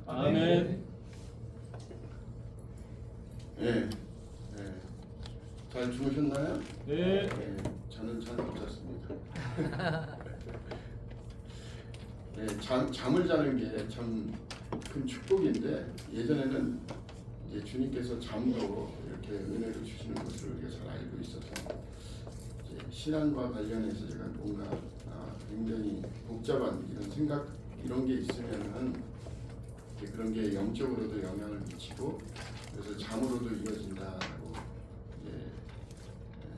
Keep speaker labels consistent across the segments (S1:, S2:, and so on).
S1: 아멘.
S2: 네. 잘 주무셨나요?
S1: 네.
S2: 저는 잘 못 잤습니다. 잠을 자는 게 참 큰 축복인데, 예전에는 이제 주님께서 잠도 이렇게 은혜로 주시는 것을 우리가 잘 알고 있어서 이제 신앙과 관련해서 제가 뭔가 굉장히 복잡한 이런 생각 이런 게 있으면은 그런 게 영적으로도 영향을 미치고 그래서 잠으로도 이어진다고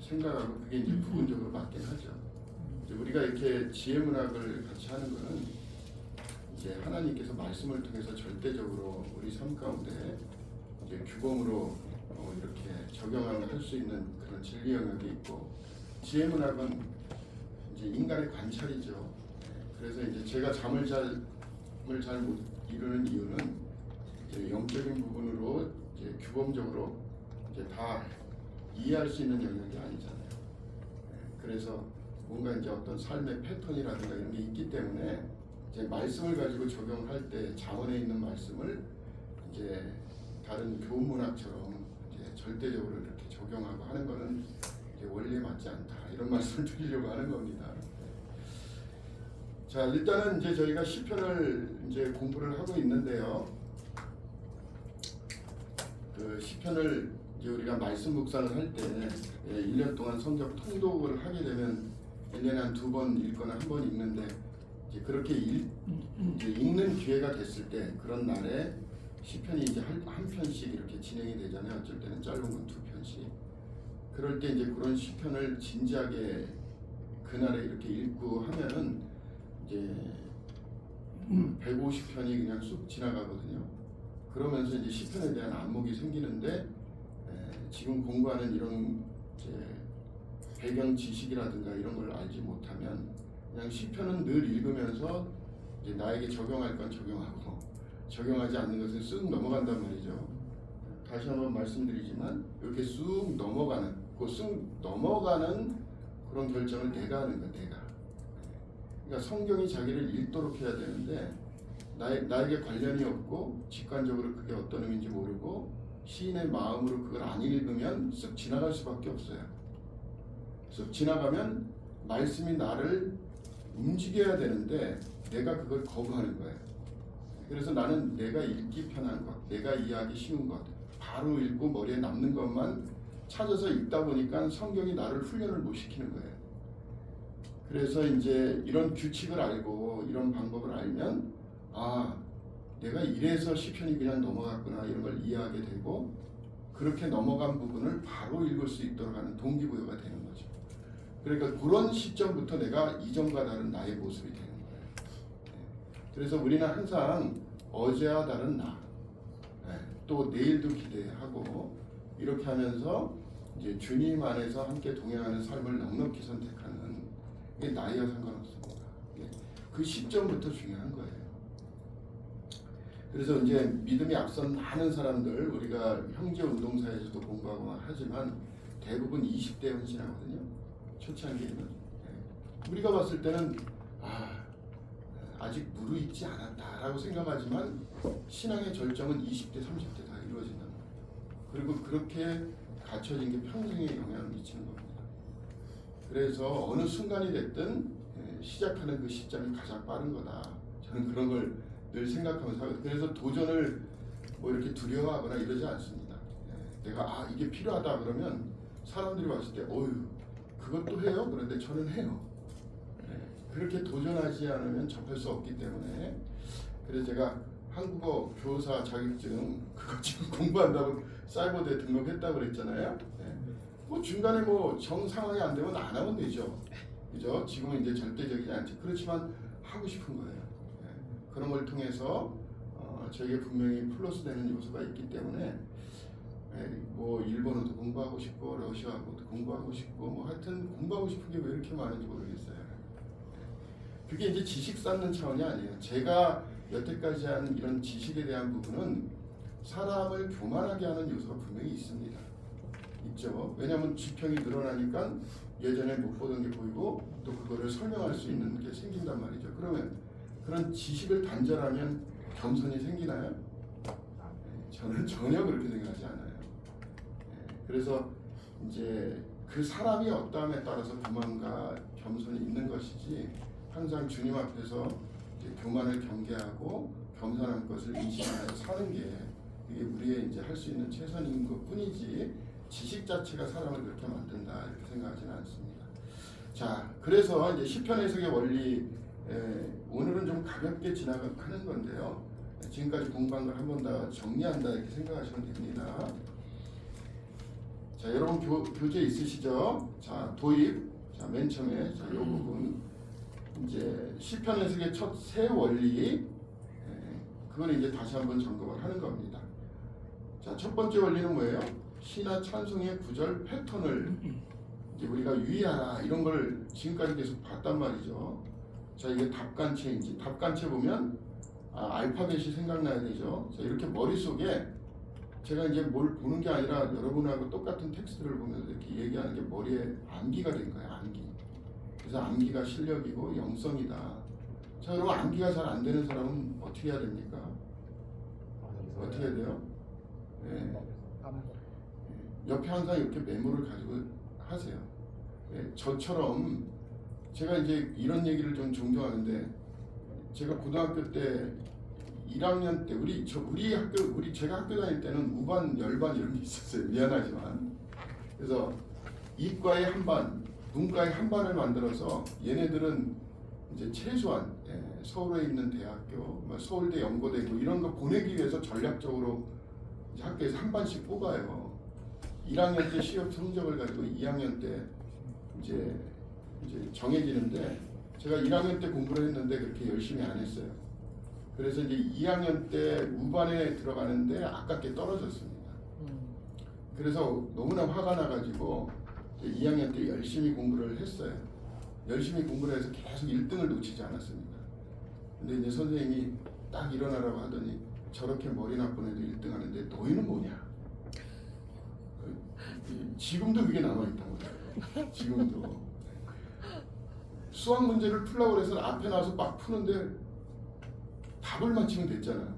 S2: 생각하고 그게 이제 부분적으로 맞긴 하죠. 이제 우리가 이렇게 지혜 문학을 같이 하는 거는 이제 하나님께서 말씀을 통해서 절대적으로 우리 삶 가운데 이제 규범으로 이렇게 적용을 할 수 있는 그런 진리 영역이 있고, 지혜 문학은 이제 인간의 관찰이죠. 그래서 이제 제가 잠을 잘 못 이루는 이유는 이제 영적인 부분으로 이제 규범적으로 이제 다 이해할 수 있는 영역이 아니잖아요. 그래서 뭔가 이제 어떤 삶의 패턴이라든가 이런 게 있기 때문에 이제 말씀을 가지고 적용할 때 자원에 있는 말씀을 이제 다른 교훈 문학처럼 이제 절대적으로 이렇게 적용하고 하는 거는 이제 원리에 맞지 않다, 이런 말씀을 드리려고 하는 겁니다. 자, 일단은 이제 저희가 시편을 이제 공부를 하고 있는데요. 그 시편을 이제 우리가 말씀 묵상을 할 때 1년 동안 성경 통독을 하게 되면 1년에 한 2번 읽거나 한 번 읽는데, 이제 그렇게 이제 읽는 기회가 됐을 때 그런 날에 시편이 이제 한 편씩 이렇게 진행이 되잖아요. 어쩔 때는 짧은 건 2편씩. 그럴 때 이제 그런 시편을 진지하게 그날에 이렇게 읽고 하면은 이제 150편이 그냥 쑥 지나가거든요. 그러면서 이제 시편에 대한 안목이 생기는데, 지금 공부하는 이런 이제 배경 지식이라든가 이런 걸 알지 못하면 그냥 시편은 늘 읽으면서 이제 나에게 적용할 건 적용하고 적용하지 않는 것은 쑥 넘어간단 말이죠. 다시 한번 말씀드리지만 이렇게 쑥 넘어가는 그런 결정을 내가 하는 거야, 내가. 그러니까 성경이 자기를 읽도록 해야 되는데 나에게 관련이 없고 직관적으로 그게 어떤 의미인지 모르고 시인의 마음으로 그걸 안 읽으면 쓱 지나갈 수밖에 없어요. 쓱 지나가면 말씀이 나를 움직여야 되는데 내가 그걸 거부하는 거예요. 그래서 나는 내가 읽기 편한 것, 내가 이해하기 쉬운 것, 바로 읽고 머리에 남는 것만 찾아서 읽다 보니까 성경이 나를 훈련을 못 시키는 거예요. 그래서 이제 이런 규칙을 알고 이런 방법을 알면 내가 이래서 시편이 그냥 넘어갔구나, 이런 걸 이해하게 되고 그렇게 넘어간 부분을 바로 읽을 수 있도록 하는 동기부여가 되는 거죠. 그러니까 그런 시점부터 내가 이전과 다른 나의 모습이 되는 거예요. 그래서 우리는 항상 어제와 다른 나, 또 내일도 기대하고 이렇게 하면서 이제 주님 안에서 함께 동행하는 삶을 넉넉히 선택하는 게 나이와 상관없습니다. 그 시점부터 중요한 거예요. 그래서 이제 믿음이 앞선 많은 사람들, 우리가 형제 운동사에서도 공부하고 하지만 대부분 20대 헌신하거든요. 초창기에는. 우리가 봤을 때는 아직 무르익지 않았다라고 생각하지만 신앙의 절정은 20대, 30대 다 이루어진단 말이에요. 그리고 그렇게 갖춰진 게 평생에 영향을 미치는 겁니다. 그래서 어느 순간이 됐든 시작하는 그 시점이 가장 빠른 거다. 저는 그런 걸 늘 생각하면서 하거든요. 그래서 도전을 뭐 이렇게 두려워하거나 이러지 않습니다. 내가 이게 필요하다 그러면 사람들이 봤을 때 그것도 해요? 그런데 저는 해요. 그렇게 도전하지 않으면 접할 수 없기 때문에, 그래서 제가 한국어 교사 자격증 그거 지금 공부한다고 사이버대에 등록했다고 그랬잖아요. 뭐 중간에 뭐 정 상황이 안 되면 안 하면 되죠. 그죠? 지금은 이제 절대적이지 않죠. 그렇지만 하고 싶은 거예요. 그런 걸 통해서 저에게 분명히 플러스 되는 요소가 있기 때문에 뭐 일본어도 공부하고 싶고 러시아어도 공부하고 싶고 뭐 하여튼 공부하고 싶은 게 왜 이렇게 많은지 모르겠어요. 그게 이제 지식 쌓는 차원이 아니에요. 제가 여태까지 한 이런 지식에 대한 부분은 사람을 교만하게 하는 요소가 분명히 있습니다. 있죠. 왜냐하면 지평이 늘어나니까 예전에 못 보던 게 보이고 또 그거를 설명할 수 있는 게 생긴단 말이죠. 그러면 그런 지식을 단절하면 겸손이 생기나요? 저는 전혀 그렇게 생각하지 않아요. 그래서 이제 그 사람이 어떠함에 따라서 교만과 겸손이 있는 것이지, 항상 주님 앞에서 이제 교만을 경계하고 겸손한 것을 인식하여 사는 게 이게 우리의 이제 할 수 있는 최선인 것뿐이지, 지식 자체가 사람을 그렇게 만든다 이렇게 생각하지는 않습니다. 자, 그래서 이제 시편 해석의 원리, 오늘은 좀 가볍게 지나가는 건데요. 지금까지 공부한 걸 한 번 더 정리한다 이렇게 생각하시면 됩니다. 자, 여러분 교재 있으시죠? 자, 도입. 자, 맨 처음에 자, 이 부분 이제 시편 해석의 첫 세 원리, 그걸 이제 다시 한번 점검을 하는 겁니다. 자, 첫 번째 원리는 뭐예요? 시나 찬송의 구절 패턴을 이제 우리가 유의하라, 이런 걸 지금까지 계속 봤단 말이죠. 자, 이게 답간체인지, 답간체 보면 알파벳이 생각나야 되죠. 자, 이렇게 머릿속에 제가 이제 뭘 보는 게 아니라 여러분하고 똑같은 텍스트를 보면서 이렇게 얘기하는 게 머리에 암기가 된 거예요. 암기. 그래서 암기가 실력이고 영성이다. 자, 여러분 암기가 잘 안 되는 사람은 어떻게 해야 됩니까? 어떻게 해야 돼요? 옆에 항상 이렇게 메모를 가지고 하세요. 저처럼 제가 이제 이런 얘기를 좀 종종 하는데, 제가 고등학교 때 1학년 때 제가 학교 다닐 때는 우반, 열반 이런 게 있었어요. 미안하지만. 그래서 이과의 한 반, 문과의 한 반을 만들어서 얘네들은 이제 최소한 서울에 있는 대학교, 서울대, 연고대 뭐 이런 거 보내기 위해서 전략적으로 이제 학교에서 한 반씩 뽑아요. 1학년 때 시험 성적을 가지고 2학년 때 이제 정해지는데, 제가 1학년 때 공부를 했는데 그렇게 열심히 안 했어요. 그래서 이제 2학년 때 우반에 들어가는데 아깝게 떨어졌습니다. 그래서 너무나 화가 나가지고 2학년 때 열심히 공부를 했어요. 열심히 공부를 해서 계속 1등을 놓치지 않았습니다. 근데 이제 선생님이 딱 일어나라고 하더니, 저렇게 머리 나쁜 애도 1등 하는데 너희는 뭐냐? 지금도 그게 남아있던 거예요. 지금도. 수학 문제를 풀라고 해서 앞에 나와서 막 푸는데 답을 맞히면 됐잖아요.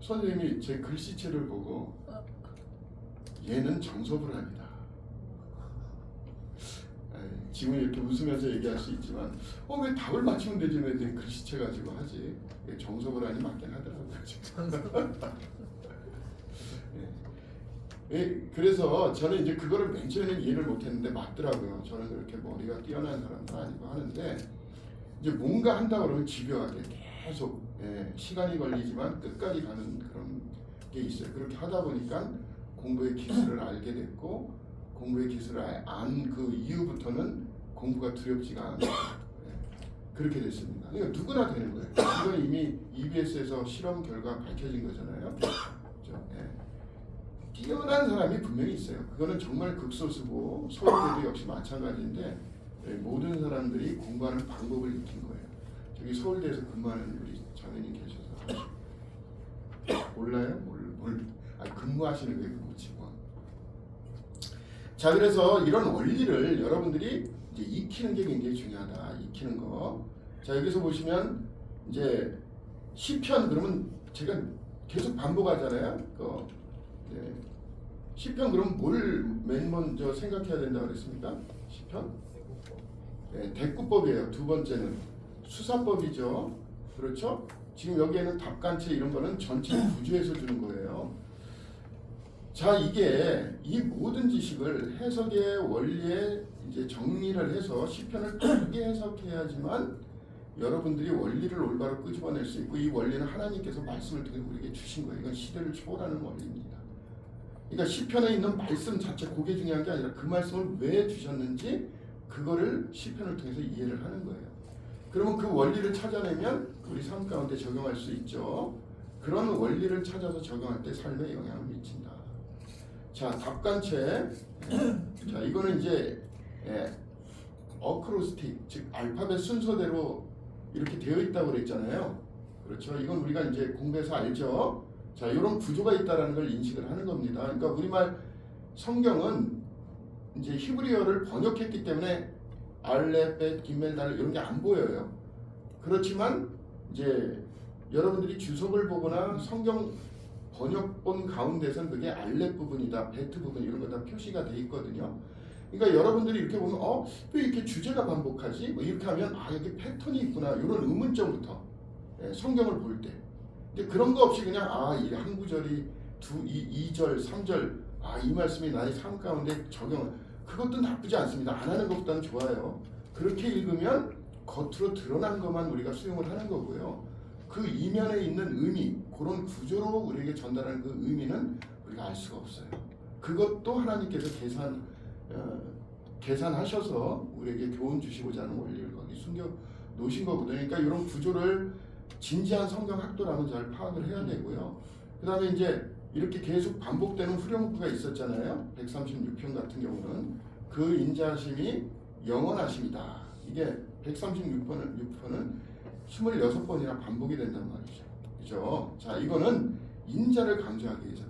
S2: 선생님이 제 글씨체를 보고 얘는 정서불안이다. 지금 이렇게 웃으면서 얘기할 수 있지만 왜 답을 맞히면 되지 왜 내 글씨체 가지고 하지? 정서불안이 맞긴 하더라고요. 그래서 저는 이제 그거를 맨 처음에는 이해를 못했는데 맞더라고요. 저는 그렇게 머리가 뛰어난 사람도 아니고 하는데, 이제 뭔가 한다 그러면 집요하게 계속 시간이 걸리지만 끝까지 가는 그런 게 있어요. 그렇게 하다 보니까 공부의 기술을 알게 됐고, 공부의 기술을 안 그 이후부터는 공부가 두렵지가 않아요. 그렇게 됐습니다. 그러니까 누구나 되는 거예요. 이건 이미 EBS에서 실험 결과 밝혀진 거잖아요. 그렇죠? 뛰어난 사람이 분명히 있어요. 그거는 정말 극소수고, 서울대도 역시 마찬가지인데 모든 사람들이 공부하는 방법을 익힌 거예요. 저기 서울대에서 근무하는 우리 자매님 계셔서 몰라요? 근무하시는 거예요. 근무치고. 자, 그래서 이런 원리를 여러분들이 이제 익히는 게 굉장히 중요하다. 익히는 거. 자, 여기서 보시면 이제 시편, 그러면 제가 계속 반복하잖아요. 시편, 그럼 뭘 맨 먼저 생각해야 된다고 그랬습니까? 시편? 대꾸법이에요. 두 번째는 수사법이죠. 그렇죠? 지금 여기에는 답간체 이런 거는 전체 구조에서 주는 거예요. 자, 이게 이 모든 지식을 해석의 원리에 이제 정리를 해서 시편을 크게 해석해야지만 여러분들이 원리를 올바로 끄집어낼 수 있고, 이 원리는 하나님께서 말씀을 통해 우리에게 주신 거예요. 이건 시대를 초월하는 원리입니다. 그러니까 시편에 있는 말씀 자체, 그게 중요한 게 아니라 그 말씀을 왜 주셨는지 그거를 시편을 통해서 이해를 하는 거예요. 그러면 그 원리를 찾아내면 우리 삶 가운데 적용할 수 있죠. 그런 원리를 찾아서 적용할 때 삶에 영향을 미친다. 자, 답간체. 자, 이거는 이제 어크로스틱, 즉 알파벳 순서대로 이렇게 되어 있다고 그랬잖아요. 그렇죠? 이건 우리가 이제 공부해서 알죠. 자, 이런 구조가 있다라는 걸 인식을 하는 겁니다. 그러니까 우리말 성경은 이제 히브리어를 번역했기 때문에 알레, 벳, 기멜, 달 이런 게 안 보여요. 그렇지만 이제 여러분들이 주석을 보거나 성경 번역본 가운데선 그게 알렛 부분이다, 베트 부분 이런 거 다 표시가 돼 있거든요. 그러니까 여러분들이 이렇게 보면 왜 이렇게 주제가 반복하지? 뭐 이렇게 하면 여기 패턴이 있구나 이런 의문점부터 성경을 볼 때 이제 그런 거 없이 그냥 이 한 구절이 2절, 3절 이 말씀이 나의 삶 가운데 적용 그것도 나쁘지 않습니다. 안 하는 것보다는 좋아요. 그렇게 읽으면 겉으로 드러난 것만 우리가 수용을 하는 거고요. 그 이면에 있는 의미 그런 구조로 우리에게 전달하는 그 의미는 우리가 알 수가 없어요. 그것도 하나님께서 계산하셔서 우리에게 교훈 주시고자 하는 원리를 거기 숨겨 놓으신 거거든요. 그러니까 이런 구조를 진지한 성경 학도라면 잘 파악을 해야 되고요. 그 다음에 이제 이렇게 계속 반복되는 후렴구가 있었잖아요. 136편 같은 경우는 그 인자하심이 영원하심이다. 이게 136편은 26번이나 반복이 된단 말이죠. 그죠? 자, 이거는 인자를 강조하기 위해서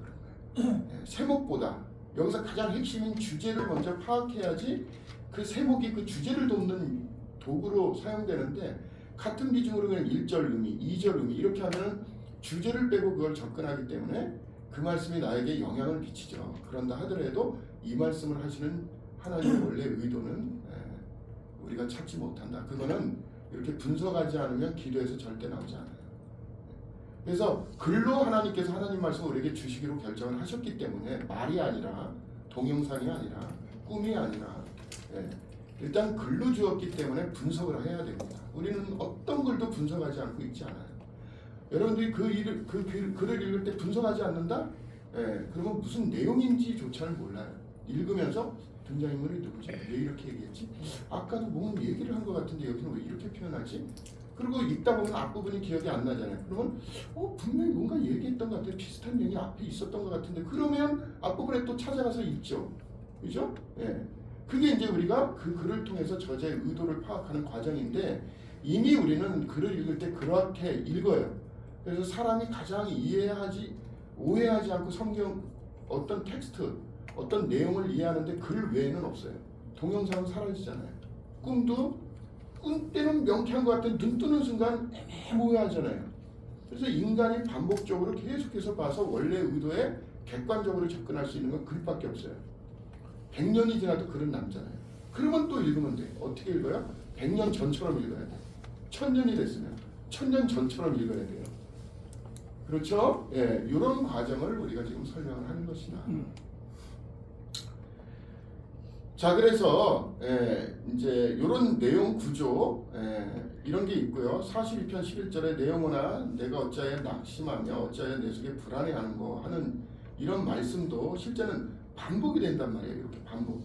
S2: 그런 거예요. 세목보다 여기서 가장 핵심인 주제를 먼저 파악해야지 그 세목이 그 주제를 돕는 도구로 사용되는데 같은 비중으로 그냥 1절 의미, 2절 의미 이렇게 하면 주제를 빼고 그걸 접근하기 때문에 그 말씀이 나에게 영향을 미치죠. 그런다 하더라도 이 말씀을 하시는 하나님의 원래 의도는 우리가 찾지 못한다. 그거는 이렇게 분석하지 않으면 기도에서 절대 나오지 않아요. 그래서 글로 하나님께서 하나님 말씀을 우리에게 주시기로 결정을 하셨기 때문에 말이 아니라 동영상이 아니라 꿈이 아니라 일단 글로 주었기 때문에 분석을 해야 됩니다. 우리는 어떤 글도 분석하지 않고 있지 않아요. 여러분들이 그 글을 읽을 때 분석하지 않는다? 그러면 무슨 내용인지조차를 몰라요. 읽으면서 등장인물이 누구지? 왜 이렇게 얘기했지? 아까도 뭔 얘기를 한 것 같은데 여기는 왜 이렇게 표현하지? 그리고 읽다 보면 앞부분이 기억이 안 나잖아요. 그러면 분명히 뭔가 얘기했던 것 같아요. 비슷한 내용이 앞에 있었던 것 같은데 그러면 앞부분에 또 찾아가서 읽죠. 그죠? 그게 이제 우리가 그 글을 통해서 저자의 의도를 파악하는 과정인데 이미 우리는 글을 읽을 때 그렇게 읽어요. 그래서 사람이 가장 오해하지 않고 성경 어떤 텍스트, 어떤 내용을 이해하는데 글 외에는 없어요. 동영상은 사라지잖아요. 꿈 때는 명쾌한 것 같은데 눈 뜨는 순간 애매모호하잖아요. 그래서 인간이 반복적으로 계속해서 봐서 원래 의도에 객관적으로 접근할 수 있는 건 글밖에 없어요. 100년이 지나도 글은 남잖아요. 그러면 또 읽으면 돼요. 어떻게 읽어요? 100년 전처럼 읽어야 돼요. 1000년이 됐으면 1000년 전처럼 읽어야 돼요. 그렇죠? 이런 과정을 우리가 지금 설명을 하는 것이다. 자, 그래서 이제 이런 내용 구조 이런 게 있고요. 42편 11절에 내용으나 내가 어찌하여 낙심하며 어찌하여 내 속에 불안해하는 거 하는 이런 말씀도 실제는 반복이 된단 말이에요. 이렇게 반복.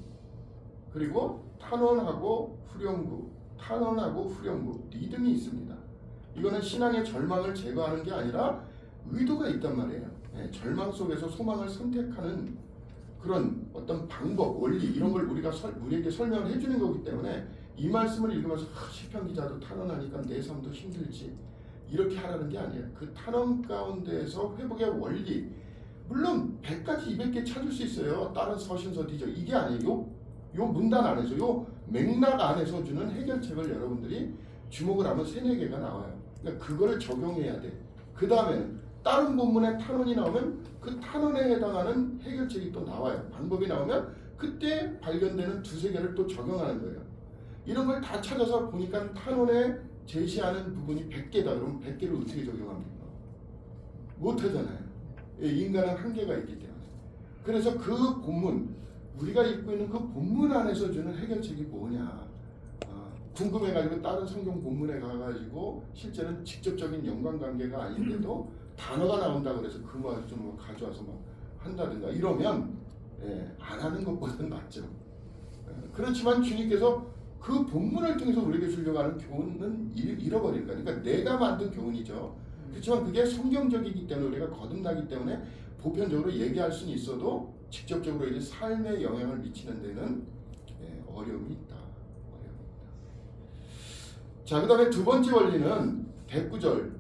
S2: 그리고 탄원하고 후렴구 리듬이 있습니다. 이거는 신앙의 절망을 제거하는 게 아니라 의도가 있단 말이에요. 절망 속에서 소망을 선택하는 그런 어떤 방법, 원리 이런 걸 우리에게 설명을 해주는 거기 때문에 이 말씀을 읽으면서 시편 기자도 탄원하니까 내 삶도 힘들지 이렇게 하라는 게 아니에요. 그 탄원 가운데에서 회복의 원리 물론 100가지 200개 찾을 수 있어요. 다른 서신서 뒤져 이게 아니에요. 요 문단 안에서 요 맥락 안에서 주는 해결책을 여러분들이 주목을 하면 3-4개가 나와요. 그러니까 그거를 적용해야 돼. 그 다음에는 다른 본문에 탄원이 나오면 그 탄원에 해당하는 해결책이 또 나와요. 방법이 나오면 그때 발견되는 2-3개를 또 적용하는 거예요. 이런 걸 다 찾아서 보니까 탄원에 제시하는 부분이 100개다. 그러면 100개를 어떻게 적용합니까? 못하잖아요. 인간은 한계가 있기 때문에. 그래서 그 본문, 우리가 읽고 있는 그 본문 안에서 주는 해결책이 뭐냐 궁금해가지고 다른 성경 본문에 가가지고 실제는 직접적인 연관관계가 아닌데도 단어가 나온다고 그래서 그 말을 좀 가져와서 막 한다든가 이러면 안 하는 것보다는 낫죠. 그렇지만 주님께서 그 본문을 통해서 우리에게 주려고 하는 교훈은 잃어버린 거니까 그러니까 내가 만든 교훈이죠. 그렇지만 그게 성경적이기 때문에 우리가 거듭나기 때문에 보편적으로 얘기할 수는 있어도 직접적으로 이제 삶에 영향을 미치는 데는 어려움이 있다. 자, 그 다음에 두 번째 원리는 대구절.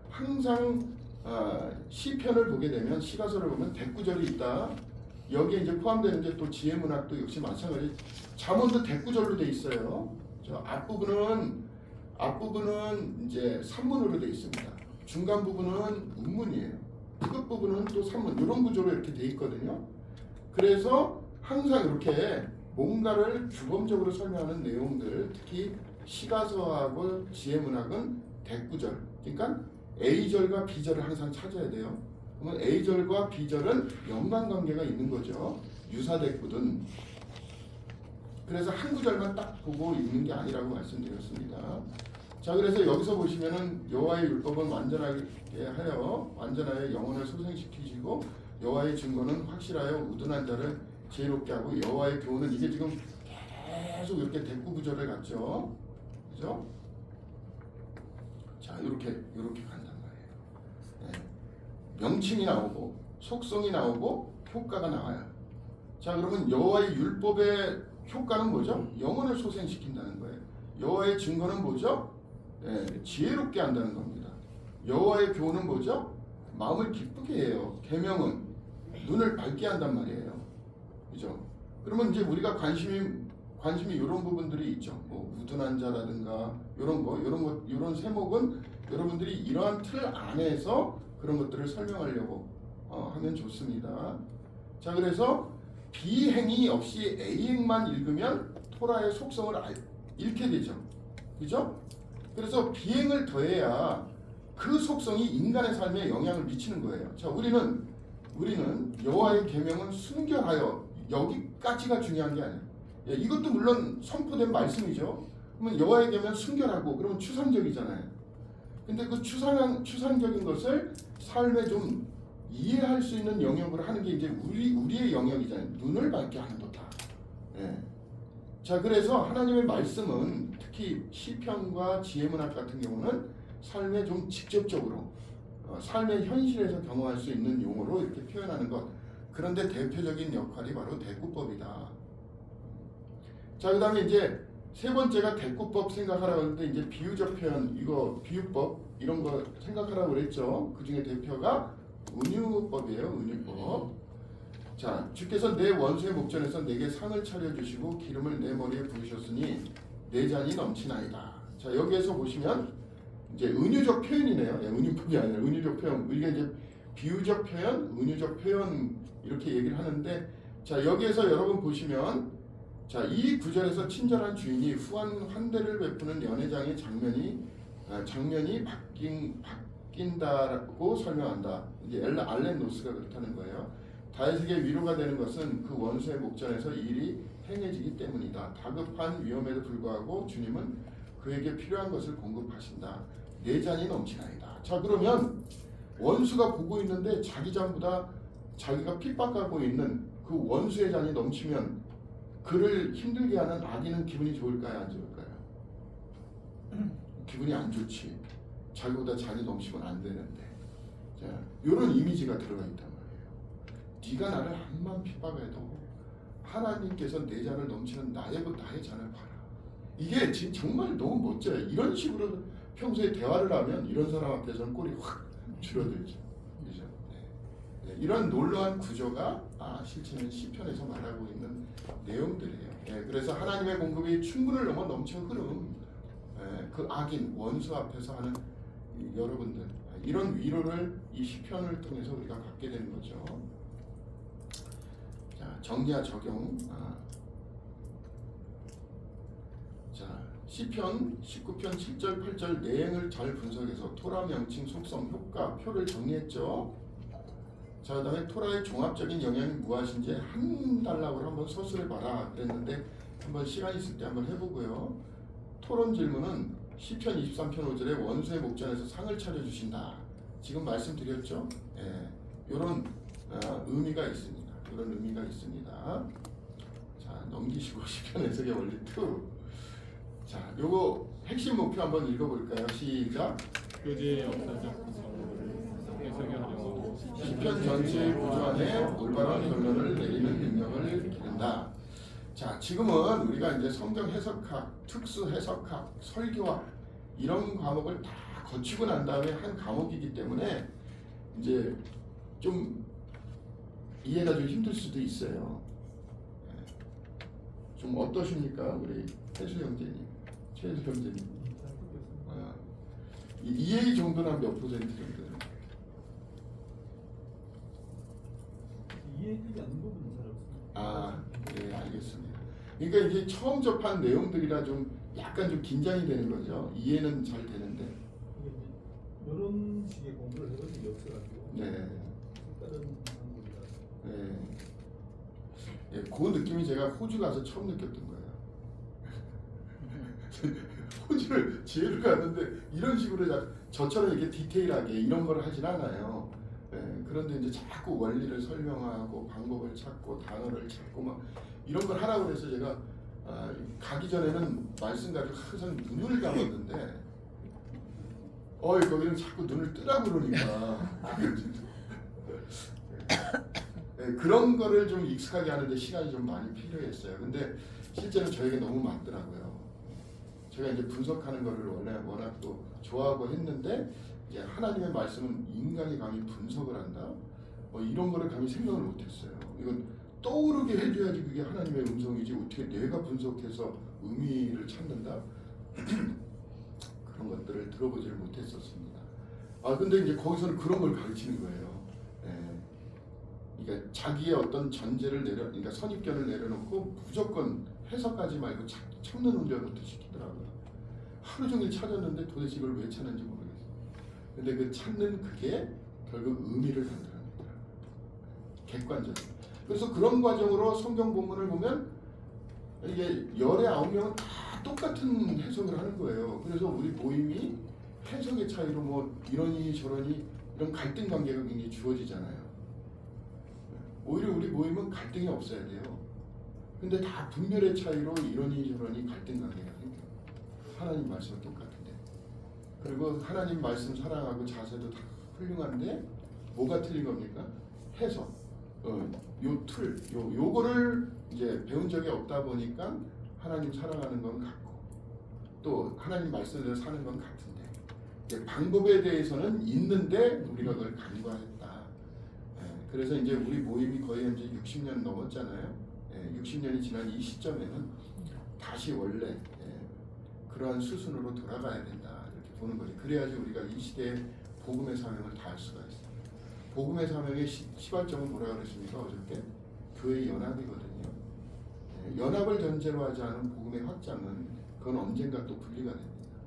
S2: 항상 시편을 보게 되면 시가서를 보면 대구절이 있다. 여기에 이제 포함되는 게 또 지혜문학도 역시 마찬가지. 잠언도 대구절로 돼 있어요. 저 앞부분은 앞부분은 이제 산문으로 되어 있습니다. 중간 부분은 문문이에요. 끝 부분은 또 산문. 이런 구조로 이렇게 되어 있거든요. 그래서 항상 이렇게 뭔가를 주범적으로 설명하는 내용들, 특히 시가서하고 지혜문학은 대구절, 그러니까 A절과 B절을 항상 찾아야 돼요. 그러면 A절과 B절은 연관관계가 있는 거죠. 유사대꾸든. 그래서 한 구절만 딱 보고 읽는 게 아니라고 말씀드렸습니다. 자, 그래서 여기서 보시면은 여호와의 율법은 완전하게 하여 완전하여 영혼을 소생시키시고 여호와의 증거는 확실하여 우둔한 자를 지혜롭게 하고 여호와의 교훈은 이게 지금 계속 이렇게 대꾸 구절을 갖죠. 그죠? 자, 이렇게 간단 말이에요. 네. 명칭이 나오고 속성이 나오고 효과가 나와요. 자, 그러면 여호와의 율법의 효과는 뭐죠? 영혼을 소생시킨다는 거예요. 여호와의 증거는 뭐죠? 네, 지혜롭게 한다는 겁니다. 여호와의 교훈은 뭐죠? 마음을 기쁘게 해요. 계명은 눈을 밝게 한단 말이에요. 그죠? 그러면 이제 우리가 관심이 이런 부분들이 있죠. 뭐 우둔한 자라든가 이런 세목은 여러분들이 이러한 틀 안에서 그런 것들을 설명하려고 하면 좋습니다. 자, 그래서 B행이 없이 A행만 읽으면 토라의 속성을 잃게 되죠. 그죠? 그래서 B행을 더해야 그 속성이 인간의 삶에 영향을 미치는 거예요. 자, 우리는 여호와의 계명은 순결하여, 여기까지가 중요한 게 아니에요. 예, 이것도 물론 선포된 말씀이죠. 그러면 여호와의 계명은 순결하고 그러면 추상적이잖아요. 근데 그 추상적인 것을 삶에 좀 이해할 수 있는 영역으로 하는 게 이제 우리의 영역이잖아요. 눈을 밝게 하는 거다. 예. 자, 그래서 하나님의 말씀은 특히 시편과 지혜문학 같은 경우는 삶에 좀 직접적으로 삶의 현실에서 경험할 수 있는 용어로 이렇게 표현하는 것. 그런데 대표적인 역할이 바로 대꾸법이다. 자, 그 다음에 이제 세 번째가 대꾸법 생각하라고 하는데 이제 비유적 표현, 이거 비유법 이런 거 생각하라고 그랬죠. 그 중에 대표가 은유법이에요. 은유법. 자, 주께서 내 원수의 목전에서 내게 상을 차려주시고 기름을 내 머리에 부으셨으니 내 잔이 넘치나이다. 자, 여기에서 보시면 이제 은유적 표현이네요. 예, 은유법이 아니라 은유적 표현. 우리가 이제 비유적 표현, 은유적 표현 이렇게 얘기를 하는데, 자, 여기에서 여러분 보시면, 자, 이 구절에서 친절한 주인이 후한 환대를 베푸는 연회장의 장면이 바뀐다고 설명한다. 이제 알렌 노스가 그렇다는 거예요. 다윗에게 위로가 되는 것은 그 원수의 목전에서 일이 행해지기 때문이다. 다급한 위험에도 불구하고 주님은 그에게 필요한 것을 공급하신다. 내 잔이 넘치나이다. 자, 그러면 원수가 보고 있는데 자기 잔보다 자기가 핍박하고 있는 그 원수의 잔이 넘치면 그를 힘들게 하는 악인은 기분이 좋을까요? 안 좋을까요? 기분이 안 좋지. 자기보다 잔이 넘치면 안 되는데. 자, 이런 이미지가 들어가 있단 말이에요. 네가 나를 한만 핍박해도 하나님께서 내 잔을 넘치는 나의 잔을 봐라. 이게 지금 정말 너무 멋져요. 이런 식으로 평소에 대화를 하면 이런 사람 앞에서는 꼴이 확 줄어들죠. 그죠? 네. 이런 놀라운 구조가 실제는 시편에서 말하고 있는 내용들이에요. 네. 그래서 하나님의 공급이 충분을 넘어 넘쳐 흐름, 그 악인 원수 앞에서 하는 여러분들 이런 위로를 이 시편을 통해서 우리가 받게 되는 거죠. 자, 정리와 적용. 자, 시편 19편 7절 8절 내용을 잘 분석해서 토라 명칭, 속성, 효과, 표를 정리했죠. 자, 그 다음에 토라의 종합적인 영향이 무엇인지 한 단락으로 한번 서술해봐라 그랬는데 한번 시간 있을 때 한번 해보고요. 토론 질문은 시편 23편 5절에 원수의 목전에서 상을 차려주신다. 지금 말씀드렸죠. 이런 의미가 있습니다. 이런 의미가 있습니다. 자, 넘기시고 시편 해석의 원리 2. 자, 요거 핵심 목표 한번 읽어볼까요? 시작.
S1: 교제의 역사적 구성을 해석하려고
S2: 시편 전체의 구조 안에 올바른 결론을 내리는 능력을 기른다. 자, 지금은 우리가 이제 성경 해석학, 특수 해석학, 설교학 이런 과목을 다 거치고 난 다음에 한 과목이기 때문에 이제 좀 이해가 좀 힘들 수도 있어요. 좀 어떠십니까, 우리 최수 형제님? 이해 정도는 몇 퍼센트 정도?
S3: 이해되지 않는 부분은 잘 없습니다.
S2: 아, 네, 알겠습니다. 그러니까 이제 처음 접한 내용들이라 좀 약간 좀 긴장이 되는 거죠. 이해는 잘 되는데.
S3: 이게 이제 이런 식의 공부를 해본 적이 없어가지고
S2: 네.
S3: 다른 방법이라.
S2: 네. 예, 그 느낌이 제가 호주 가서 처음 느꼈던 거예요. 호주를 지혜를 갔는데 이런 식으로 저처럼 이렇게 디테일하게 이런 걸 하진 않아요. 예, 그런데 이제 자꾸 원리를 설명하고 방법을 찾고 단어를 찾고 막 이런 걸 하라고 그래서 제가 가기 전에는 말씀 가지고 항상 눈을 감았는데 거기는 자꾸 눈을 뜨라 그러니까 네, 그런 거를 좀 익숙하게 하는데 시간이 좀 많이 필요했어요. 근데 실제로 저에게 너무 맞더라고요. 제가 이제 분석하는 거를 원래 워낙 또 좋아하고 했는데 이제 하나님의 말씀은 인간이 감히 분석을 한다. 이런 거를 감히 생각을 못했어요. 이건 떠오르게 해줘야지 그게 하나님의 음성이지 어떻게 내가 분석해서 의미를 찾는다. 그런 것들을 들어보지를 못했었습니다. 근데 이제 거기서는 그런 걸 가르치는 거예요. 그러니까 자기의 어떤 전제를 그러니까 선입견을 내려놓고 무조건 해석하지 말고 찾는 운전부터 시키더라고요. 하루 종일 찾았는데 도대체 이걸 왜 찾는지 모르겠어요. 근데 그 찾는 그게 결국 의미를 만들어냅니다. 객관적인. 그래서 그런 과정으로 성경 본문을 보면 이게 열의 9명은 다 똑같은 해석을 하는 거예요. 그래서 우리 모임이 해석의 차이로 뭐 이러니 저러니 이런 갈등 관계가 굉장히 주어지잖아요. 오히려 우리 모임은 갈등이 없어야 돼요. 근데 다 분별의 차이로 이러니 저러니 갈등 관계가 생겨요. 하나님 말씀은 똑같은데. 그리고 하나님 말씀 사랑하고 자세도 다 훌륭한데 뭐가 틀린 겁니까? 해석. 요거를 이제 배운 적이 없다 보니까 하나님 사랑하는 건 같고 또 하나님 말씀대로 사는 건 같은데 이제 방법에 대해서는 있는데 우리가 그걸 간과했다. 그래서 이제 우리 모임이 거의 이제 60년 넘었잖아요. 60년이 지난 이 시점에는 다시 원래 그러한 수순으로 돌아가야 된다 이렇게 보는 거죠. 그래야지 우리가 이 시대에 복음의 사명을 다할 수가 있어요. 복음의 사명의 시발점은 뭐라 그랬습니까? 어저께 교회 연합이거든요. 연합을 전제로 하지 않은 복음의 확장은 그건 언젠가 또 분리가 됩니다.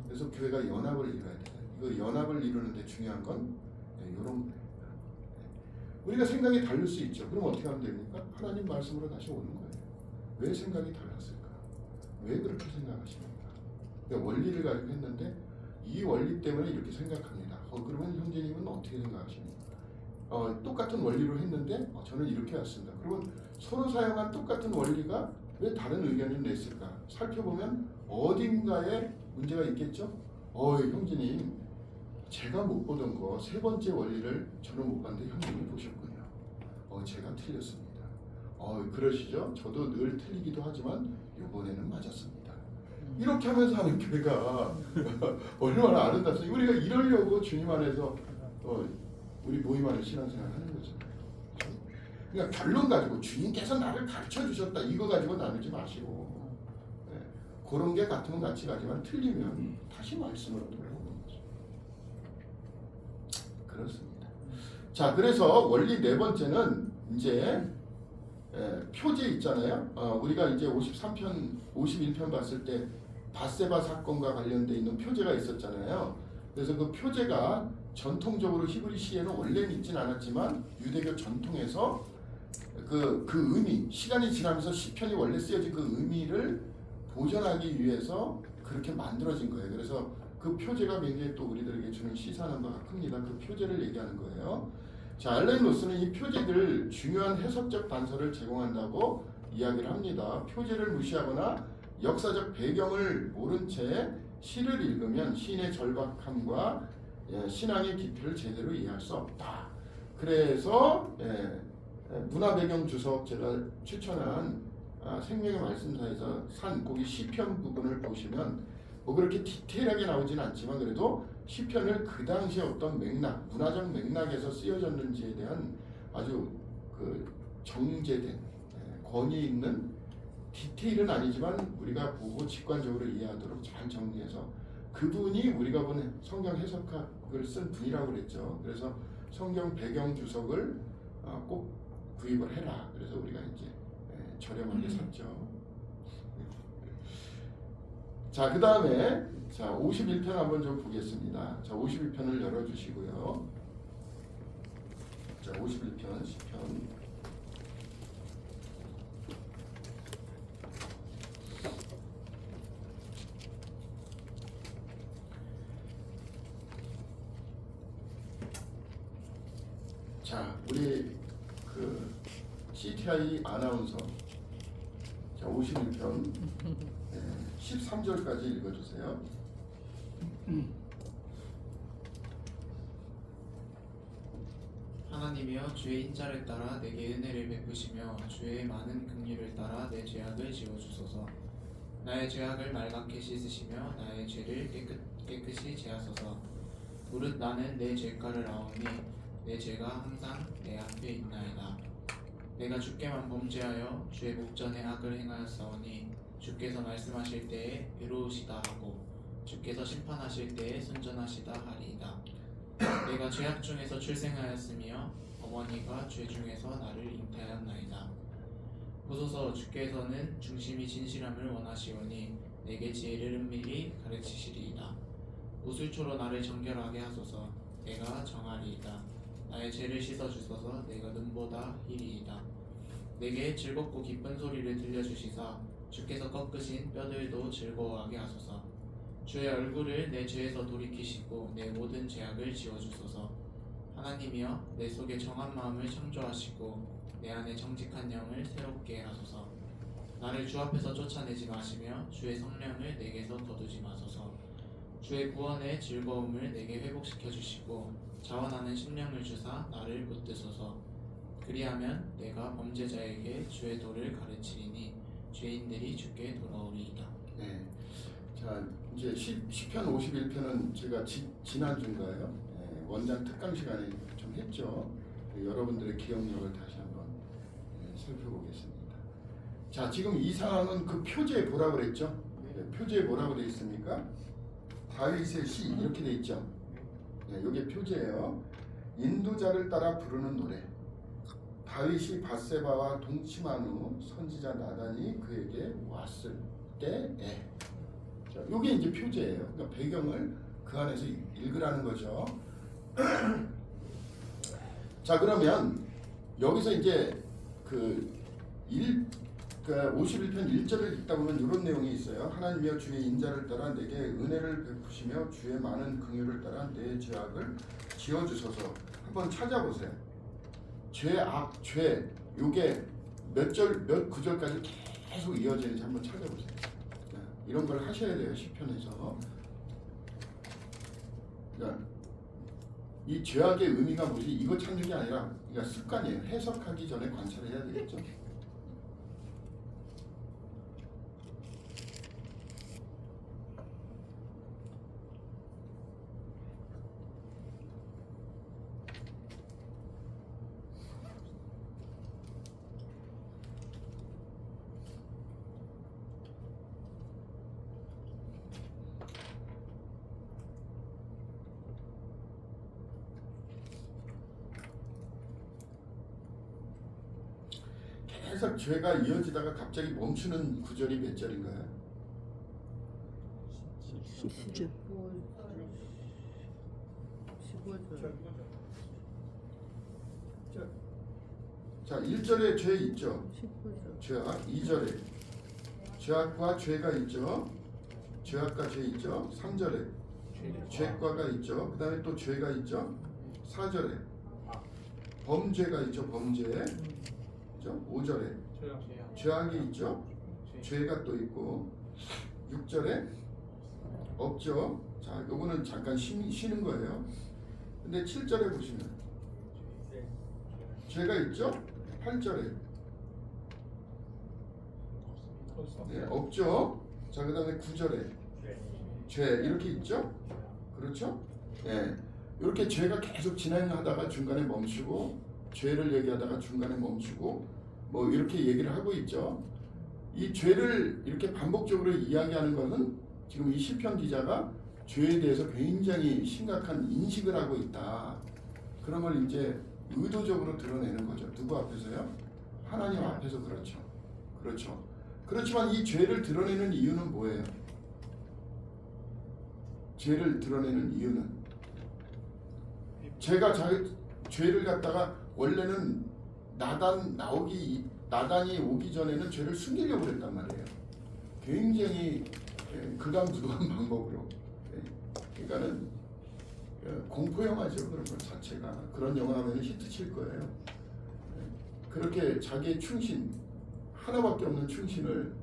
S2: 그래서 교회가 연합을 이뤄야 돼요. 이거 연합을 이루는데 중요한 건 이런 거예요. 우리가 생각이 다를 수 있죠. 그럼 어떻게 하면 됩니까? 하나님 말씀으로 다시 오는 거예요. 왜 생각이 달랐을까? 왜 그렇게 생각하십니까? 원리를 가지고 했는데 이 원리 때문에 이렇게 생각합니다. 그러면 형제님은 어떻게 생각하십니까? 똑같은 원리로 했는데 저는 이렇게 왔습니다. 그러면 서로 사용한 똑같은 원리가 왜 다른 의견을 냈을까? 살펴보면 어딘가에 문제가 있겠죠? 형제님 제가 못 보던 거 세 번째 원리를 저는 못 봤는데 형님이 보셨군요. 제가 틀렸습니다. 그러시죠? 저도 늘 틀리기도 하지만 이번에는 맞았습니다. 이렇게 하면서 하는 교회가 얼마나 아름답습니까? 우리가 이러려고 주님 안에서 우리 모임 안에 신앙생활 하는 거잖아요. 그러니까 결론 가지고 주님께서 나를 가르쳐 주셨다 이거 가지고 나누지 마시고 그런 게 같으면 같이 가지만 틀리면 다시 말씀으로 돌아오는 거죠. 그렇습니다. 자, 그래서 원리 네 번째는 이제 표제 있잖아요. 우리가 이제 53편, 51편 봤을 때 밧세바 사건과 관련돼 있는 표제가 있었잖아요. 그래서 그 표제가 전통적으로 히브리 시에는 원래는 있진 않았지만 유대교 전통에서 그 의미, 시간이 지나면서 시편이 원래 쓰여진 그 의미를 보존하기 위해서 그렇게 만들어진 거예요. 그래서 그 표제가 굉장히 또 우리들에게 주는 시사하는 바가 큽니다. 그 표제를 얘기하는 거예요. 자, 알렌 로스는 이 표제들 중요한 해석적 단서를 제공한다고 이야기를 합니다. 표제를 무시하거나 역사적 배경을 모른 채 시를 읽으면 시인의 절박함과 신앙의 깊이를 제대로 이해할 수 없다. 그래서 문화 배경 주석 제가 추천한 생명의 말씀사에서 산 거기 시편 부분을 보시면 뭐 그렇게 디테일하게 나오진 않지만 그래도 시편을 그 당시에 어떤 맥락, 문화적 맥락에서 쓰여졌는지에 대한 아주 그 정제된 권위 있는 디테일은 아니지만 우리가 보고 직관적으로 이해하도록 잘 정리해서 그분이 우리가 본 성경 해석학을 쓴 분이라고 그랬죠. 그래서 성경 배경 주석을 꼭 구입을 해라. 그래서 우리가 이제 저렴하게 샀죠. 자, 그 다음에 자 51편 한번 좀 보겠습니다. 자 51편을 열어주시고요. 자 51편 시편. 자 우리 그 CTI 아나운서 자 51편 13절까지 읽어주세요.
S4: 하나님이여 주의 인자를 따라 내게 은혜를 베푸시며 주의 많은 긍휼을 따라 내 죄악을 지워주소서. 나의 죄악을 말갛게 씻으시며 나의 죄를 깨끗이 제하소서. 무릇 나는 내 죄가를 아오니 내 죄가 항상 내 앞에 있나이다. 내가 주께만 범죄하여 주의 목전에 악을 행하였사오니 주께서 말씀하실 때에 의로우시다 하고 주께서 심판하실 때에 순전하시다 하리이다. 내가 죄악 중에서 출생하였으며 어머니가 죄 중에서 나를 잉태하였나이다. 보소서 주께서는 중심이 진실함을 원하시오니 내게 지혜를 은밀히 가르치시리이다. 우슬초로 나를 정결하게 하소서. 내가 정하리이다. 나의 죄를 씻어주소서. 내가 눈보다 희리이다. 내게 즐겁고 기쁜 소리를 들려주시사 주께서 꺾으신 뼈들도 즐거워하게 하소서. 주의 얼굴을 내 죄에서 돌이키시고 내 모든 죄악을 지워주소서. 하나님이여 내 속에 정한 마음을 창조하시고 내 안에 정직한 영을 새롭게 하소서. 나를 주 앞에서 쫓아내지 마시며 주의 성령을 내게서 거두지 마소서. 주의 구원의 즐거움을 내게 회복시켜 주시고 자원하는 심령을 주사 나를 붙드소서. 그리하면 내가 범죄자에게 주의 도를 가르치리니 죄인들이 주께 돌아오리이다.
S2: 네. 자 이제 시편 51편은 제가 지난주인가요? 원장 특강 시간에 좀 했죠. 여러분들의 기억력을 다시 한번 살펴보겠습니다. 자 지금 이 상황은 그 표제에 뭐라고 그랬죠? 표제에 뭐라고 되어 있습니까? 다윗의 시 이렇게 되어 있죠. 이게 표제예요. 인도자를 따라 부르는 노래. 다윗이 밧세바와 동침한 후 선지자 나단이 그에게 왔을 때에. 자, 이게 이제 표제예요. 그러니까 배경을 그 안에서 읽으라는 거죠. 자 그러면 여기서 이제 그 51편 1절을 읽다 보면 이런 내용이 있어요. 하나님이여 주의 인자를 따라 내게 은혜를 베푸시며 주의 많은 긍휼을 따라 내 죄악을 지워주소서. 한번 찾아보세요. 죄 요게 몇 구절까지 계속 이어지는지 한번 찾아보세요. 이런 걸 하셔야 돼요. 시편에서. 그러니까 이 죄악의 의미가 뭐지? 이거 찾는 게 아니라 그러니까 습관이에요. 해석하기 전에 관찰해야 되겠죠. 계속 죄가 이어지다가 갑자기 멈추는 구절이 몇 절인가요?
S5: 15절.
S2: 자 1절에 죄 있죠.
S5: 15절.
S2: 죄악. 2절에 죄악과 죄가 있죠. 죄악과 죄 있죠. 3절에 죄과가 있죠. 그 다음에 또 죄가 있죠. 4절에 범죄가 있죠. 범죄. 그죠? 5절에 죄악이 있죠. 죄가 또 있고 6절에 없죠. 자, 요거는 잠깐 쉬는 거예요. 근데 7절에 보시면 죄가 있죠. 8절에 네, 없죠. 자, 그 다음에 9절에 죄 이렇게 있죠. 그렇죠? 네. 이렇게 죄가 계속 진행하다가 중간에 멈추고 죄를 얘기하다가 중간에 멈추고 뭐 이렇게 얘기를 하고 있죠. 이 죄를 이렇게 반복적으로 이야기하는 것은 지금 이 시편 기자가 죄에 대해서 굉장히 심각한 인식을 하고 있다. 그런 걸 이제 의도적으로 드러내는 거죠. 누구 앞에서요? 하나님 앞에서. 그렇죠. 그렇죠. 그렇지만 이 죄를 드러내는 이유는 뭐예요? 죄를 드러내는 이유는 제가 죄를 갖다가 원래는 나단이 오기 전에는 죄를 숨기려고 그랬단 말이에요. 굉장히 극악무도한 방법으로. 그러니까는 공포 영화죠. 그런 것 자체가. 그런 영화 하면 히트 칠 거예요. 그렇게 자기의 충신, 하나밖에 없는 충신을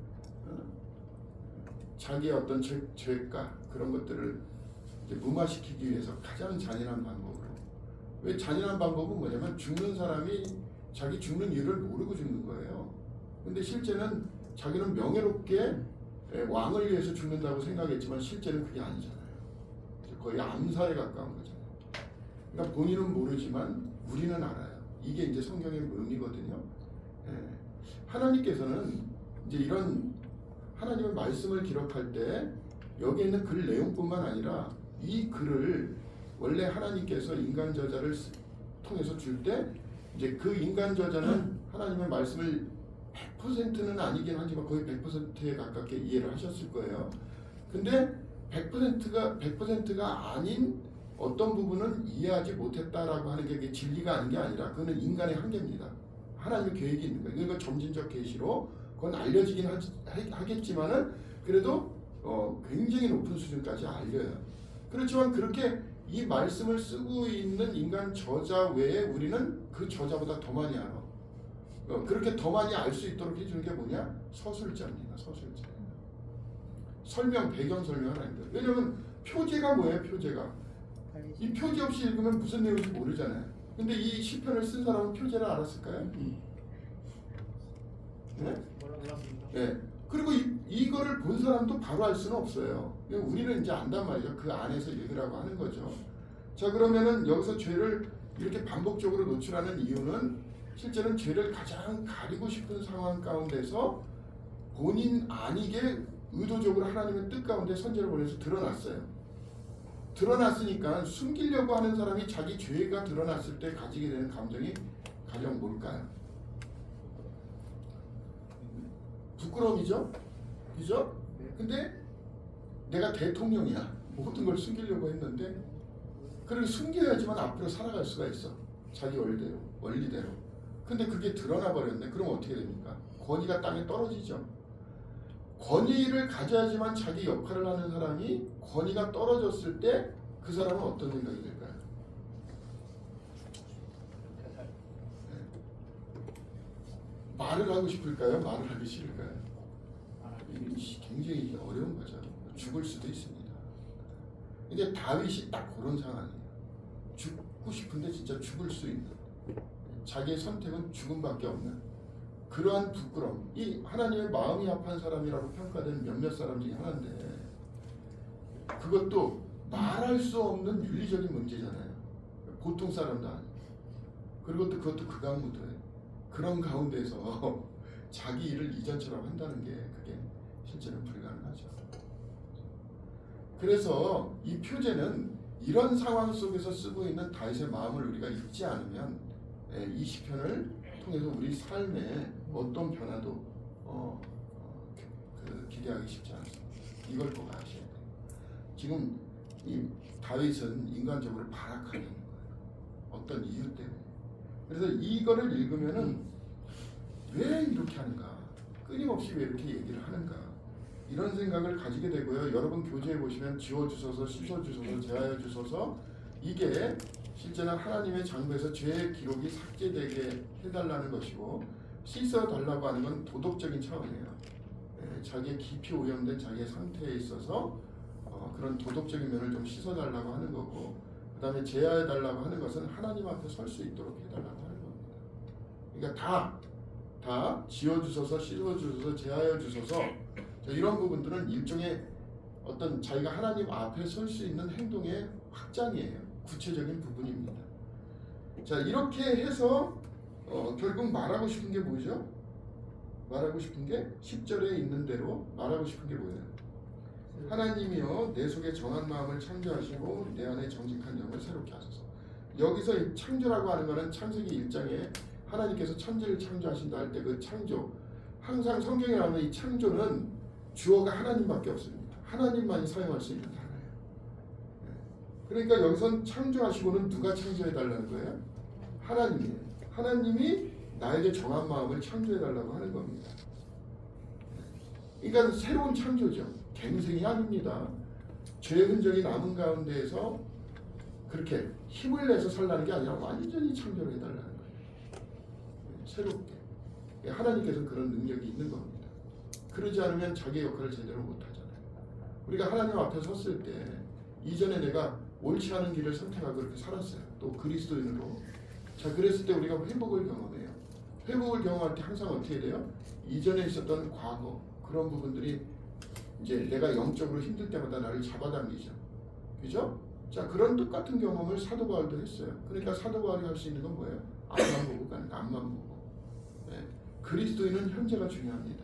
S2: 자기의 어떤 죄가 그런 것들을 이제 무마시키기 위해서 가장 잔인한 방법으로. 왜 잔인한 방법은 뭐냐면 죽는 사람이 자기 죽는 이유를 모르고 죽는 거예요. 근데 실제는 자기는 명예롭게 왕을 위해서 죽는다고 생각했지만 실제는 그게 아니잖아요. 거의 암살에 가까운 거잖아요. 그러니까 본인은 모르지만 우리는 알아요. 이게 이제 성경의 의미거든요. 하나님께서는 이제 이런 하나님의 말씀을 기록할 때 여기 있는 글 내용뿐만 아니라 이 글을 원래 하나님께서 인간 저자를 통해서 줄 때 이제 그 인간 저자는 하나님의 말씀을 100%는 아니긴 하지만 거의 100%에 가깝게 이해를 하셨을 거예요. 근데 100%가 아닌 어떤 부분은 이해하지 못했다라고 하는 게 진리가 아닌 게 아니라 그거는 인간의 한계입니다. 하나님의 계획이 있는 거예요. 그러니까 점진적 계시로 그건 알려지긴 하겠지만은 그래도 굉장히 높은 수준까지 알려요. 그렇지만 그렇게 이 말씀을 쓰고 있는 인간 저자 외에 우리는 그 저자보다 더 많이 알아. 그렇게 더 많이 알 수 있도록 해주는 게 뭐냐? 서술자입니다. 서술자. 배경 설명을 하는 거예요. 왜냐면 표제가 뭐예요? 표제가. 이 표제 없이 읽으면 무슨 내용인지 모르잖아요. 근데 이 시편을 쓴 사람은 표제를 알았을까요? 네? 네. 그리고 이거를 본 사람도 바로 알 수는 없어요. 우리는 이제 안단 말이죠. 그 안에서 읽으라고 하는 거죠. 자, 그러면은 여기서 죄를 이렇게 반복적으로 노출하는 이유는 실제는 죄를 가장 가리고 싶은 상황 가운데서 본인 아니게 의도적으로 하나님의 뜻 가운데 선지를 보내서 드러났어요. 드러났으니까 숨기려고 하는 사람이 자기 죄가 드러났을 때 가지게 되는 감정이 가장 뭘까요? 부끄러움이죠? 그죠? 근데 내가 대통령이야. 모든 걸 숨기려고 했는데 그렇게 숨겨야지만 앞으로 살아갈 수가 있어. 자기 원리대로. 근데 그게 드러나 버렸네. 그럼 어떻게 됩니까? 권위가 땅에 떨어지죠. 권위를 가져야지만 자기 역할을 하는 사람이 권위가 떨어졌을 때 그 사람은 어떤 생각이 들까요? 말을 하고 싶을까요? 말을 하기 싫을까요? 굉장히 어려운 거죠. 죽을 수도 있습니다. 이게 다윗이 딱 그런 상황이에요. 죽고 싶은데 진짜 죽을 수 있는, 자기의 선택은 죽음밖에 없는 그러한 부끄러움. 이 하나님의 마음이 아픈 사람이라고 평가된 몇몇 사람 중에 하나인데 그것도 말할 수 없는 윤리적인 문제잖아요. 보통 사람도 아니고. 그리고 또 그것도 극악무도예요. 그런 가운데서 자기 일을 이전처럼 한다는 게 그게 실제는 불가능하죠. 그래서 이 표제는 이런 상황 속에서 쓰고 있는 다윗의 마음을 우리가 읽지 않으면 이 시편을 통해서 우리 삶에 어떤 변화도 기대하기 쉽지 않습니다. 이걸 꼭 아셔야 돼요. 지금 이 다윗은 인간적으로 발악하는 거예요. 어떤 이유 때문에. 그래서 이거를 읽으면은 왜 이렇게 하는가? 끊임없이 왜 이렇게 얘기를 하는가? 이런 생각을 가지게 되고요. 여러분 교재에 보시면 지워주소서, 씻어주소서, 제하여주소서, 이게 실제는 하나님의 장부에서 죄의 기록이 삭제되게 해달라는 것이고, 씻어달라고 하는 건 도덕적인 차원이에요. 자기의 깊이 오염된 자기의 상태에 있어서 그런 도덕적인 면을 좀 씻어달라고 하는 거고, 그 다음에 제하해달라고 하는 것은 하나님 앞에 설 수 있도록 해달라고 하는 겁니다. 그러니까 다 지어주소서, 씻어주소서, 제하여주소서, 이런 부분들은 일종의 어떤 자기가 하나님 앞에 설 수 있는 행동의 확장이에요. 구체적인 부분입니다. 자, 이렇게 해서 결국 말하고 싶은 게 뭐죠? 말하고 싶은 게 10절에 있는 대로 말하고 싶은 게 뭐예요? 하나님이여 내 속에 정한 마음을 창조하시고 내 안에 정직한 영을 새롭게 하소서. 여기서 이 창조라고 하는 것은 창세기 1장에 하나님께서 천지를 창조하신다 할 때 그 창조, 항상 성경에 나오는 이 창조는 주어가 하나님밖에 없습니다. 하나님만이 사용할 수 있는 단어예요. 그러니까 여기선 창조하시고는 누가 창조해달라는 거예요? 하나님이에요. 하나님이 나에게 정한 마음을 창조해달라고 하는 겁니다. 그러니까 새로운 창조죠. 갱생이 아닙니다. 죄의 흔적이 남은 가운데에서 그렇게 힘을 내서 살라는 게 아니라 완전히 창조를 해달라는 거예요. 새롭게. 하나님께서는 그런 능력이 있는 겁니다. 그러지 않으면 자기의 역할을 제대로 못하잖아요. 우리가 하나님 앞에 섰을 때 이전에 내가 옳지 않은 길을 선택하고 그렇게 살았어요. 또 그리스도인으로. 자, 그랬을 때 우리가 회복을 경험해요. 회복을 경험할 때 항상 어떻게 돼요? 이전에 있었던 과거 그런 부분들이 이제 내가 영적으로 힘들 때마다 나를 잡아당기죠. 그죠? 자, 그런 똑같은 경험을 사도 바울도 했어요. 그러니까 사도 바울이 할 수 있는 건 뭐예요? 앞만 보고 가는 거, 앞만 보고. 네. 그리스도인은 현재가 중요합니다.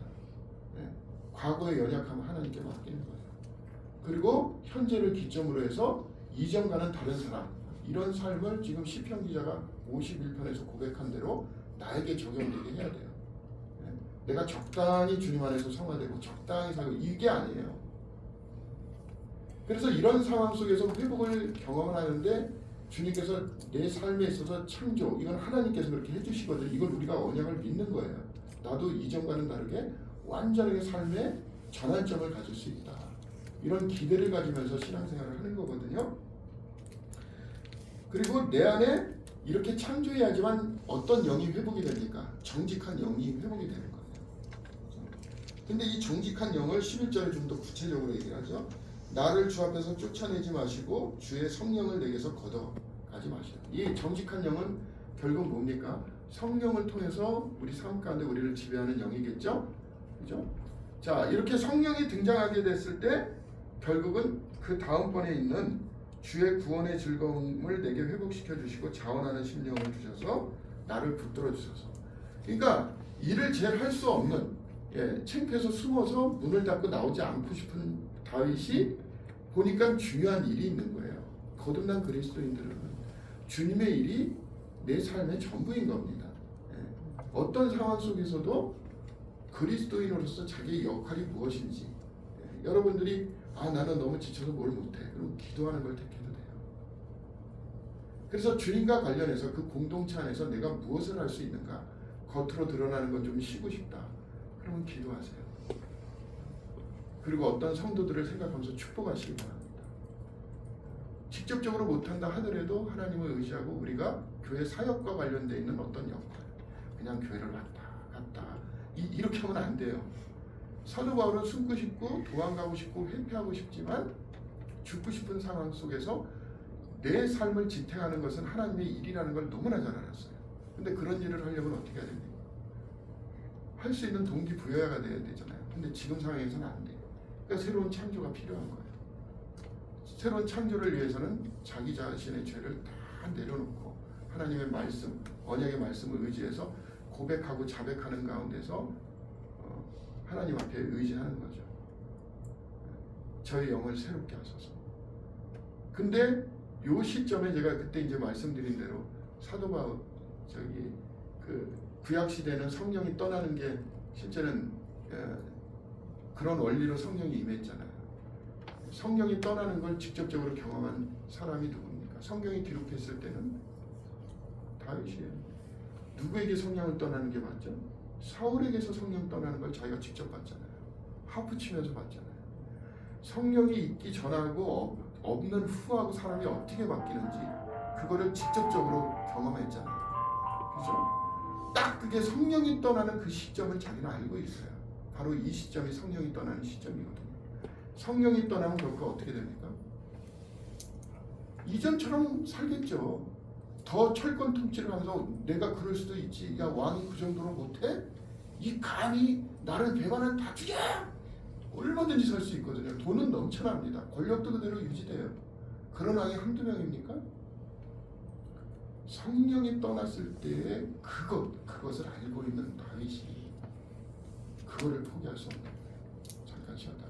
S2: 네. 과거의 연약함을 하나님께 맡기는 거예요. 그리고 현재를 기점으로 해서 이전과는 다른 사람, 이런 삶을 지금 시편 기자가 51편에서 고백한 대로 나에게 적용되게 해야 돼요. 네. 내가 적당히 주님 안에서 성화되고 적당히 살고 이게 아니에요. 그래서 이런 상황 속에서 회복을 경험하는데 주님께서 내 삶에 있어서 창조, 이건 하나님께서 그렇게 해주시거든요. 이걸 우리가 언약을 믿는 거예요. 나도 이전과는 다르게 완전하게 삶의 전환점을 가질 수 있다. 이런 기대를 가지면서 신앙생활을 하는 거거든요. 그리고 내 안에 이렇게 창조해야지만 어떤 영이 회복이 됩니까? 정직한 영이 회복이 되는 거예요. 근데 이 정직한 영을 11절에 좀 더 구체적으로 얘기하죠. 나를 주 앞에서 쫓아내지 마시고 주의 성령을 내게서 걷어가지 마시라. 이 정직한 영은 결국 뭡니까? 성령을 통해서 우리 삶 가운데 우리를 지배하는 영이겠죠? 그죠? 자, 이렇게 성령이 등장하게 됐을 때 결국은 그 다음번에 있는 주의 구원의 즐거움을 내게 회복시켜 주시고 자원하는 심령을 주셔서 나를 붙들어 주셔서. 그러니까 일을 제일 할 수 없는, 창피해서 숨어서 문을 닫고 나오지 않고 싶은 다윗이 보니까 중요한 일이 있는 거예요. 거듭난 그리스도인들은 주님의 일이 내 삶의 전부인 겁니다. 어떤 상황 속에서도 그리스도인으로서 자기의 역할이 무엇인지, 여러분들이 나는 너무 지쳐서 뭘 못해. 그럼 기도하는 걸 택해도 돼요. 그래서 주님과 관련해서 그 공동체 안에서 내가 무엇을 할 수 있는가, 겉으로 드러나는 건 좀 쉬고 싶다. 그러면 기도하세요. 그리고 어떤 성도들을 생각하면서 축복하시기 바랍니다. 직접적으로 못한다 하더라도 하나님을 의지하고 우리가 교회 사역과 관련되어 있는 어떤 역할, 그냥 교회를 왔다 갔다 이렇게 하면 안 돼요. 사도 바울은 숨고 싶고 도망가고 싶고 회피하고 싶지만 죽고 싶은 상황 속에서 내 삶을 지탱하는 것은 하나님의 일이라는 걸 너무나 잘 알았어요. 근데 그런 일을 하려면 어떻게 해야 됩니까? 할 수 있는 동기부여가 돼야 되잖아요. 근데 지금 상황에서는 안 돼요. 그러니까 새로운 창조가 필요한 거예요. 새로운 창조를 위해서는 자기 자신의 죄를 다 내려놓고 하나님의 말씀, 언약의 말씀을 의지해서 고백하고 자백하는 가운데서 하나님 앞에 의지하는 거죠. 저의 영을 새롭게 하소서. 근데 요 시점에 제가 그때 이제 말씀드린 대로 사도 바울 그 구약 시대는 성령이 떠나는 게 실제는 그런 원리로 성령이 임했잖아요. 성령이 떠나는 걸 직접적으로 경험한 사람이 누굽니까? 성경이 기록했을 때는 다윗이에요. 누구에게 성령을 떠나는 게 맞죠? 사울에게서 성령 떠나는 걸 자기가 직접 봤잖아요. 하프 치면서 봤잖아요. 성령이 있기 전하고 없는 후하고 사람이 어떻게 바뀌는지 그거를 직접적으로 경험했잖아요. 그죠? 딱 그게 성령이 떠나는 그 시점을 자기는 알고 있어요. 바로 이 시점이 성령이 떠나는 시점이거든요. 성령이 떠나면 결국 어떻게 됩니까? 이전처럼 살겠죠. 더 철권 통치를 하면서 내가 그럴 수도 있지. 야, 왕이 그 정도로 못해? 이 감히 나를 배반한 다 죽여! 얼마든지 살 수 있거든요. 돈은 넘쳐납니다. 권력도 그대로 유지돼요. 그런 왕이 한두 명입니까? 성령이 떠났을 때 그것을 알고 있는 다윗이 그거를 포기할 수 없는 거예요. 잠깐 쉬었다.